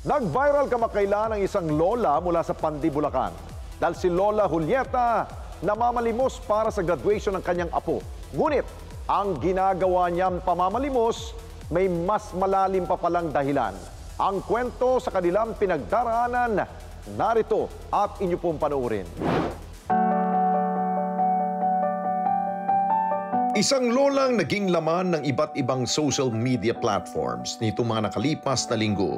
Nag-viral kamakailan ang isang lola mula sa Pandi, Bulacan. Dahil si Lola Julieta namamalimos para sa graduation ng kanyang apo. Ngunit, ang ginagawa niyang pamamalimos may mas malalim pa palang dahilan. Ang kwento sa kanilang pinagdaraanan, narito at inyo pong panoorin. Isang lolang naging laman ng iba't ibang social media platforms nitong mga nakalipas na linggo.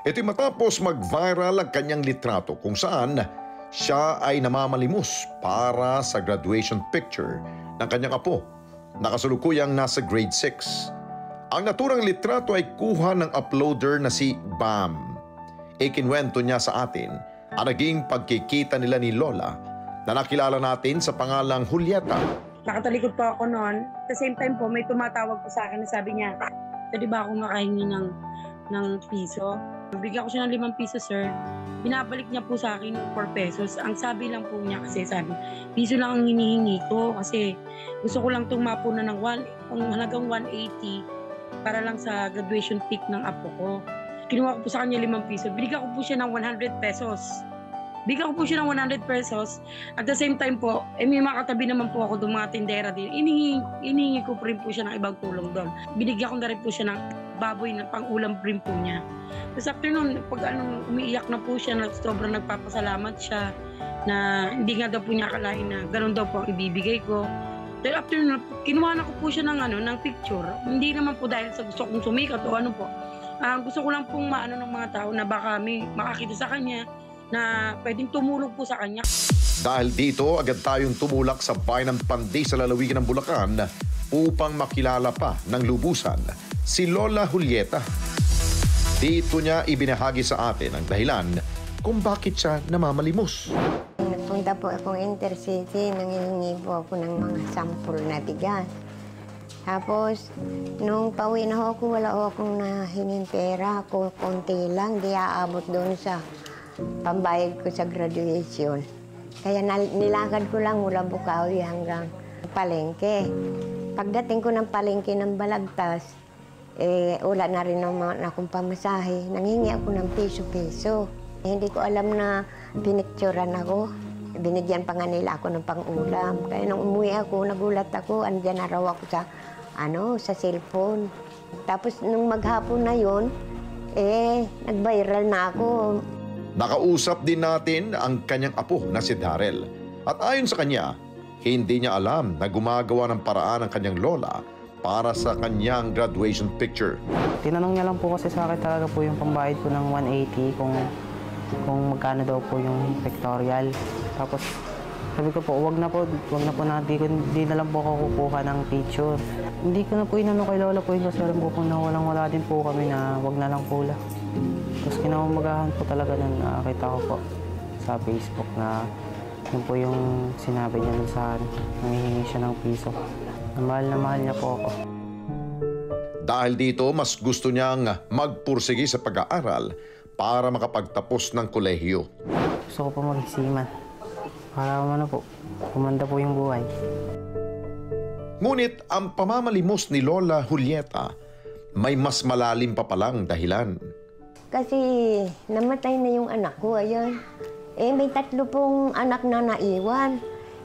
Ito'y matapos mag-viral ang kanyang litrato kung saan siya ay namamalimos para sa graduation picture ng kanyang apo. Nakasulukuyang nasa grade 6. Ang naturang litrato ay kuha ng uploader na si Bam. Ikinwento niya sa atin ang naging pagkikita nila ni Lola na nakilala natin sa pangalang Julieta. Nakatalikod po ako noon. At the same time po, may tumatawag po sa akin na sabi niya, pwede ba ako makahingi ng piso? Bigyan ko siya ng 5 piso, sir. Binabalik niya po sa akin 4 pesos. Ang sabi lang po niya kasi sabi, piso lang ang hinihingi ko kasi gusto ko lang itong mapunan ng halagang 180 para lang sa graduation pic ng apo ko. Kinuha ko po sa kanya 5 piso. Binigyan ko po siya ng 100 pesos. Bigyan ko po siya ng 100 pesos. At the same time po, may mga katabi naman po ako doon, mga tindera din. Inihingi ko rin po siya ng ibang tulong doon. Binigyan ko na rin po siya ng baboy na pang-ulam rin po niya. Tapos after noon, pag umiiyak na po siya, sobrang nagpapasalamat siya na hindi nga daw po niya akalain na gano'n daw po ang ibibigay ko. Then after noon, kinuha na ko po siya ng picture. Hindi naman po dahil sa gusto kong sumikat o ano po. Gusto ko lang pong maano ng mga tao na baka may makakita sa kanya na pwedeng tumulong po sa kanya. Dahil dito, agad tayong tumulak sa bayan ng Pandi sa lalawigan ng Bulacan upang makilala pa ng lubusan si Lola Julieta. Dito niya ibinahagi sa atin ang dahilan kung bakit siya namamalimos. Nagpunta po akong Intercity, nangihingi po ako ng mga sample na bigas. Tapos, nung pauwi na ako, wala akong nahinging pera. Konti lang, di aabot doon sa pambayad ko sa graduation. Kaya nilakad ko lang mula Bukawi hanggang palengke. Pagdating ko ng palengke ng Balagtas, wala na rin naman akong pamasahe. Nanghingi ako ng piso-piso. Hindi ko alam na pinicturan ako. Binigyan pa nga nila ako ng pang-ulam. Kaya nung umuwi ako, nagulat ako. Andyan na raw ako sa cellphone. Tapos nung maghapon na yun, nag-viral na ako. Nakausap din natin ang kanyang apo na si Darrell. At ayon sa kanya, hindi niya alam na gumagawa ng paraan ang kanyang lola para sa kanyang graduation picture. Tinanong niya lang po kasi sa akin talaga po yung pambayad ko ng 180 kung magkano daw po yung pictorial. Tapos sabi ko po, wag na po hindi na lang po ako kukuha ng picture. Hindi ko na po inano kay Lola po yun kasi alam ko po na walang-wala din po kami na wag na lang po la. Tapos kinamagahan po talaga nung nakakita ko po sa Facebook na yun po yung sinabi niya sa akin. Nangihingi siya ng piso. Na mahal niya po ako. Dahil dito, mas gusto niyang magpursige sa pag-aaral para makapagtapos ng kolehiyo. Gusto ko po maghisiman. Para po, kumanda po yung buhay. Ngunit ang pamamalimos ni Lola Julieta may mas malalim pa palang dahilan. Kasi namatay na yung anak ko, ayan. May 3 pong anak na naiwan.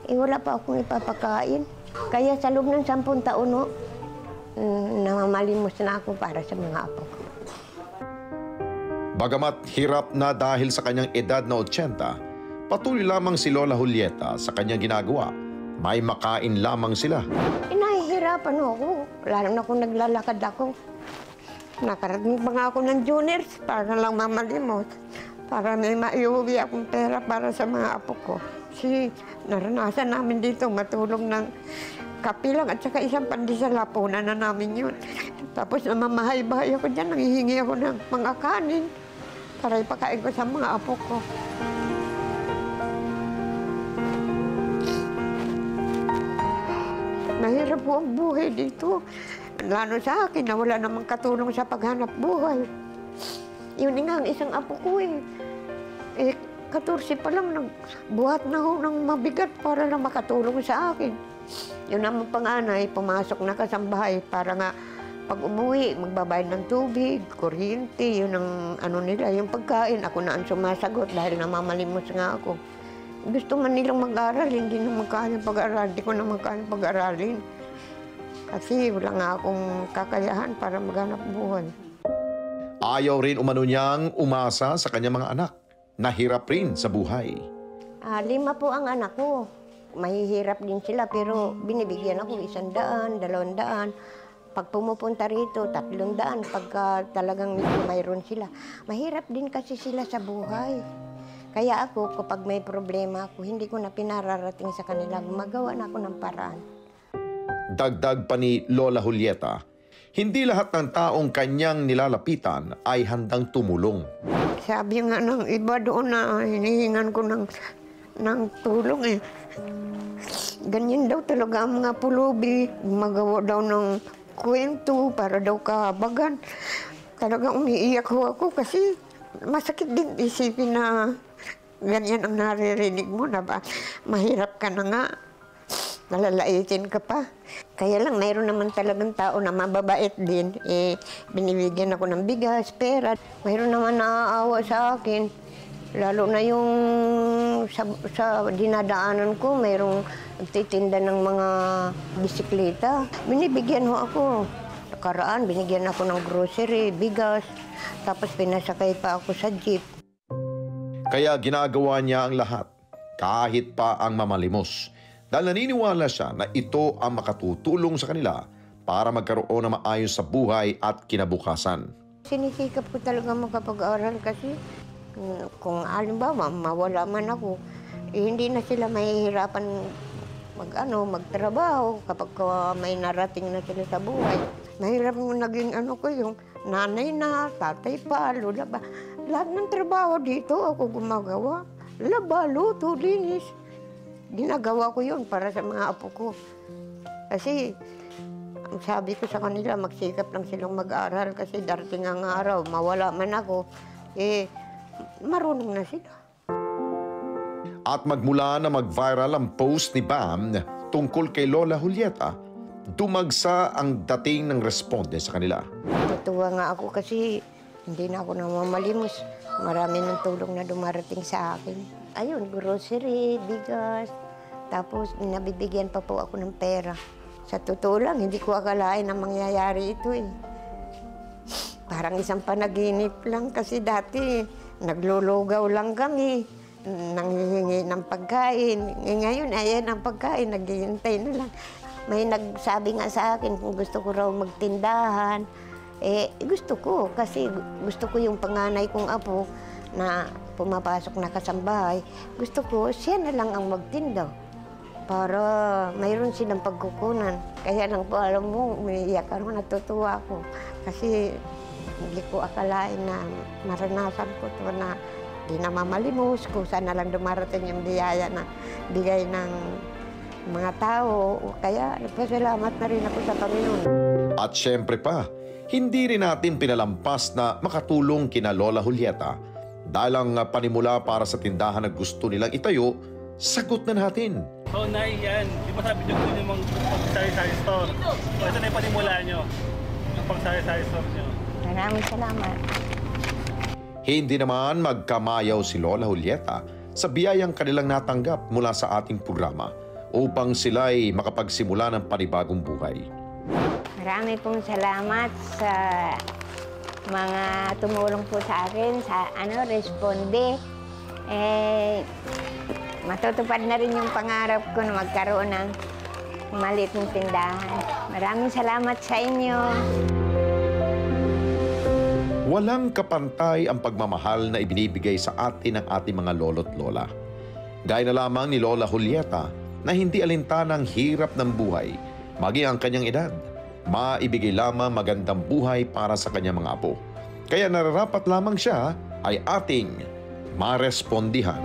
Wala pa akong ipapakain. Kaya sa loob ng 10 taon, namamalimos na ako para sa mga apo ko. Bagamat hirap na dahil sa kanyang edad na 80, patuloy lamang si Lola Julieta sa kanyang ginagawa. May makain lamang sila. Nahihirapan ako. Lalo na kung naglalakad ako. Nakarating pa nga ako ng juniors para lang mamalimos. Para may maiuwi akong pera para sa mga apo ko. Kasi naranasan namin dito matulong ng kape lang at saka isang pandesal, hapunan na namin yun. Tapos namamahay-bahay ako dyan, nanghihingi ako ng mga kanin para ipakain ko sa mga apo ko. Mahirap po ang buhay dito. Lalo sa akin na wala namang katulong sa paghanap buhay. Yun nga ang isang apo ko 14 pa lang, nagbuhat na ho ng mabigat para lang makatulong sa akin. Yun naman panganay, pumasok na kasambahay para nga Pag umuwi, magbabayad ng tubig, kuryente, yun ang ano nila, yung pagkain. Ako na ang sumasagot dahil namamalimos nga ako. Gusto man nilang mag-aral, hindi na magkano pag-aral, hindi ko na magkano pag-aralin. Kasi wala nga akong kakayahan para maghanap buhay. Ayaw rin umano niyang umasa sa kanyang mga anak. Nahirap rin sa buhay. 5 po ang anak ko. Mahihirap din sila pero binibigyan ako 100, 200. Pag pumupunta rito, 300 pagka talagang mayroon sila. Mahirap din kasi sila sa buhay. Kaya ako, kapag may problema ako, hindi ko na pinararating sa kanila. Gumagawa na ako ng paraan. Dagdag pa ni Lola Julieta, hindi lahat ng taong kanyang nilalapitan ay handang tumulong. Sabi nga ng iba doon na hinihingan ko ng tulong eh. Ganyan daw talaga ang mga pulubi. Magawa daw ng kwento para daw kahabagan. Talagang umiiyak ho ako kasi masakit din isipin na ganyan ang naririnig mo na ba. Mahirap ka na nga. Nalalaitin ka pa. Kaya lang, mayroon naman talagang tao na mababait din. Binibigyan ako ng bigas, pera. Mayroon naman naaawa sa akin. Lalo na yung sa dinadaanan ko, mayroong nagtitinda ng mga bisikleta. Binibigyan ho ako. Nakaraan, binigyan ako ng grocery, bigas. Tapos pinasakay pa ako sa jeep. Kaya ginagawa niya ang lahat, kahit pa ang mamalimos. Dahil naniniwala siya na ito ang makatutulong sa kanila para magkaroon ng maayos sa buhay at kinabukasan. Sinisikap ko talaga makapag-aral kasi kung halimbawa mawala man ako, hindi na sila mahihirapan magtrabaho kapag may narating na sila sa buhay. Mahirap mo naging yung nanay na, tatay pa, lola pa. Lahat ng trabaho dito ako gumagawa. Laba, luto, linis. Ginagawa ko yun para sa mga apo ko. Kasi ang sabi ko sa kanila, magsikap lang silang mag-aral kasi darating ang araw, mawala man ako, marunong na sila. At magmula na mag-viral ang post ni Bam tungkol kay Lola Julieta, dumagsa ang dating ng responde sa kanila. Natuwa nga ako kasi hindi na ako namamalimos. Marami ng tulong na dumarating sa akin. Ayun, grocery, bigas. Tapos nabibigyan pa po ako ng pera. Sa totoo lang, hindi ko akalain na mangyayari ito eh. Parang isang panaginip lang kasi dati naglulugaw lang kami. Nanghihingi ng pagkain. Ngayon, ayan ang pagkain, naghihintay na lang. May nagsabi nga sa akin kung gusto ko raw magtindahan. Gusto ko kasi gusto ko yung panganay kong apo na pumapasok na kasambahay. Gusto ko siya na lang ang magtinda para mayroon silang pagkukunan. Kaya lang po, alam mo, umiiyak ako, natutuwa ako. Kasi hindi ko akalain na maranasan ko ito na di na mamalimos ko. Sana lang dumarating yung biyaya na bigay ng mga tao. Kaya nagpasalamat na rin ako sa Panginoon. At syempre pa, hindi rin natin pinalampas na makatulong kina Lola Julieta dahil ang panimula para sa tindahan na gusto nilang itayo, sagot na natin. So, Nay, yan. Di ba sabi niyo po yung pag-sari-sari store? So, ito na yung panimula niyo. Yung pag-sari-sari store niyo. Maraming salamat. Hindi naman magkamayaw si Lola Julieta sa biyayang kanilang natanggap mula sa ating programa upang sila'y makapagsimula ng panibagong buhay. Marami pong salamat sa mga tumulong po sa akin sa responde. Matutupad na rin yung pangarap ko na magkaroon ng maliit ng tindahan. Maraming salamat sa inyo. Walang kapantay ang pagmamahal na ibinibigay sa atin ng ating mga lolo't lola. Gaya na lamang ni Lola Julieta na hindi alintanang hirap ng buhay, maging ang kanyang edad, maibigay lamang magandang buhay para sa kanyang mga apo. Kaya nararapat lamang siya ay ating marespondihan.